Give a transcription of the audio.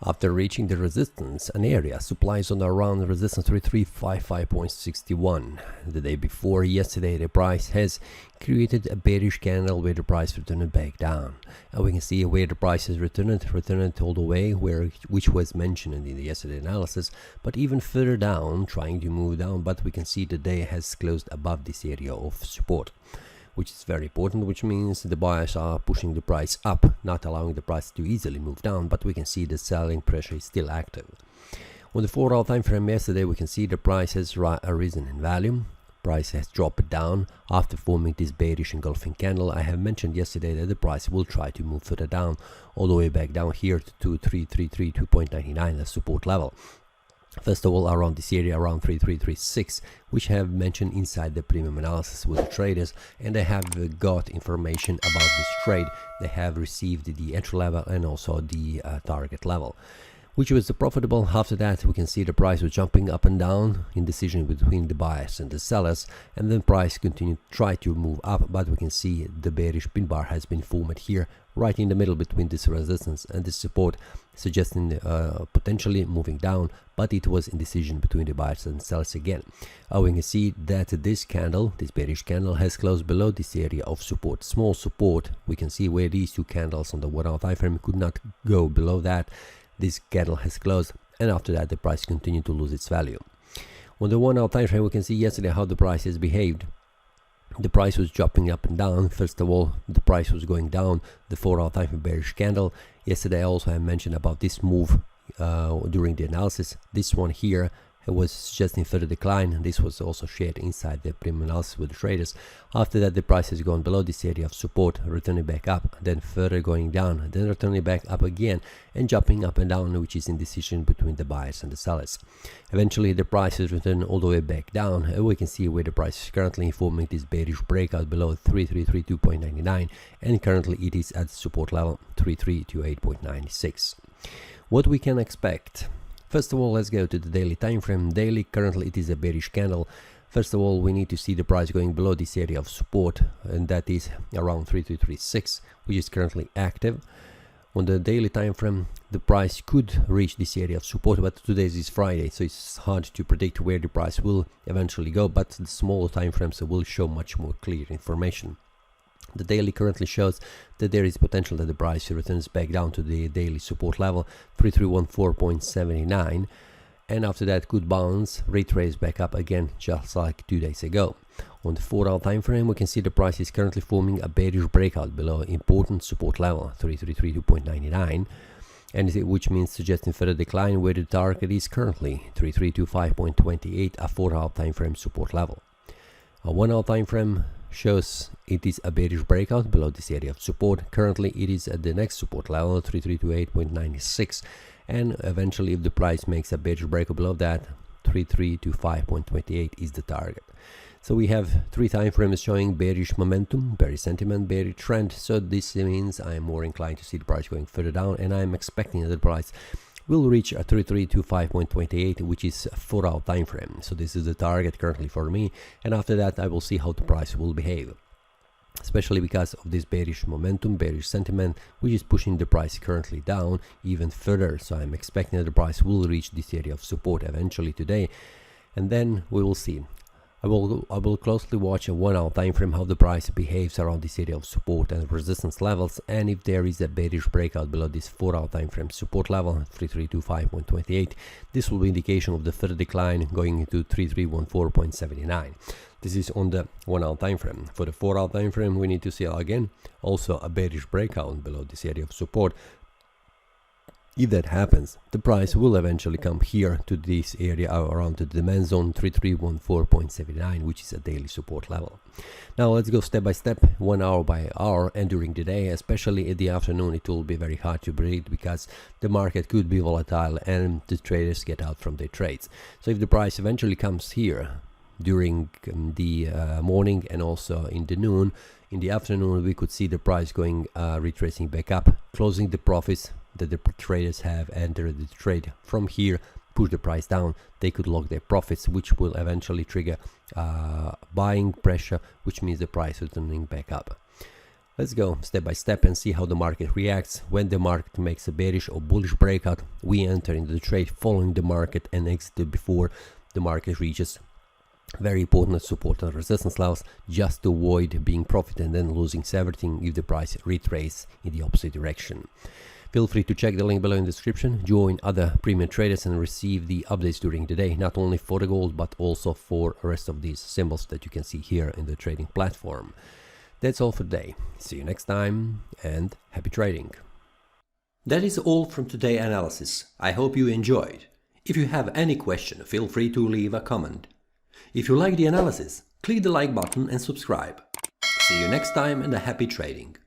after reaching the resistance, an area supply zone around resistance 3355.61. The day before yesterday, the price has created a bearish candle where the price returned back down, and we can see where the price has returned all the way which was mentioned in the yesterday analysis, but even further down, trying to move down, but we can see the day has closed above this area of support, which is very important, which means the buyers are pushing the price up, not allowing the price to easily move down, but we can see the selling pressure is still active. On the 4-hour time frame yesterday, we can see the price has risen in value. Price has dropped down after forming this bearish engulfing candle. I have mentioned yesterday that the price will try to move further down, all the way back down here to 2.3332.99 as support level. First of all, around this area, around 3336, which I have mentioned inside the premium analysis with the traders, and they have got information about this trade. They have received the entry level and also the target level, which was profitable. After that, we can see the price was jumping up and down, indecision between the buyers and the sellers, and then price continued to try to move up, but we can see the bearish pin bar has been formed here, right in the middle between this resistance and this support, suggesting potentially moving down, but it was indecision between the buyers and sellers again. We can see that this candle, this bearish candle, has closed below this area of support, small support. We can see where these two candles on the 1-hour time frame could not go below that. This candle has closed, and after that the price continued to lose its value. On the 1-hour time frame, we can see yesterday how the price has behaved. The price was jumping up and down. First of all, the price was going down, the 4-hour time frame bearish candle. Yesterday I also mentioned about this move during the analysis. This one here, it was suggesting further decline. This was also shared inside the premium analysis with the traders. After that, the price has gone below this area of support, returning back up, then further going down, then returning back up again, and jumping up and down, which is indecision between the buyers and the sellers. Eventually, the price has returned all the way back down, and we can see where the price is currently forming this bearish breakout below 3332.99, and currently it is at support level 3328.96. What we can expect? First of all, let's go to the daily time frame. Daily, currently it is a bearish candle. First of all, we need to see the price going below this area of support, and that is around 3236, which is currently active. On the daily time frame, the price could reach this area of support, but today is Friday, so it's hard to predict where the price will eventually go, but the smaller time frames will show much more clear information. The daily currently shows that there is potential that the price returns back down to the daily support level 3314.79, and after that could bounce, retrace back up again, just like 2 days ago. On the 4-hour time frame, we can see the price is currently forming a bearish breakout below important support level 3332.99, and which means suggesting further decline, where the target is currently 3325.28, a 4-hour time frame support level. A 1-hour time frame shows it is a bearish breakout below this area of support. Currently it is at the next support level 3328.96, and eventually if the price makes a bearish breakout below that, 3325.28 is the target. So we have 3 time frames showing bearish momentum, bearish sentiment, bearish trend. So this means I am more inclined to see the price going further down, and I am expecting that the price will reach a 3325.28, which is a 4-hour time frame. So this is the target currently for me, and after that I will see how the price will behave, especially because of this bearish momentum, bearish sentiment, which is pushing the price currently down even further. So I'm expecting that the price will reach this area of support eventually today, and then we will see. I will closely watch a 1-hour time frame how the price behaves around this area of support and resistance levels, and if there is a bearish breakout below this 4-hour time frame support level 3325.28, this will be indication of the further decline going into 3314.79. This is on the 1-hour time frame. For the 4-hour time frame, we need to see again also a bearish breakout below this area of support. If that happens, the price will eventually come here to this area around the demand zone 3314.79, which is a daily support level. Now let's go step by step, 1 hour by hour, and during the day, especially in the afternoon, it will be very hard to predict because the market could be volatile and the traders get out from their trades. So if the price eventually comes here during the morning and also in the noon, in the afternoon we could see the price going retracing back up, closing the profits that the traders have entered the trade. From here, push the price down, they could lock their profits, which will eventually trigger buying pressure, which means the price returning back up. Let's go step by step and see how the market reacts. When the market makes a bearish or bullish breakout, we enter into the trade following the market and exit before the market reaches very important support and resistance levels, just to avoid being profit and then losing everything if the price retraces in the opposite direction. Feel free to check the link below in the description, join other premium traders and receive the updates during the day, not only for the gold but also for the rest of these symbols that you can see here in the trading platform. That's all for today. See you next time and happy trading. That is all from today's analysis. I hope you enjoyed. If you have any question, feel free to leave a comment. If you like the analysis, click the like button and subscribe. See you next time and a happy trading.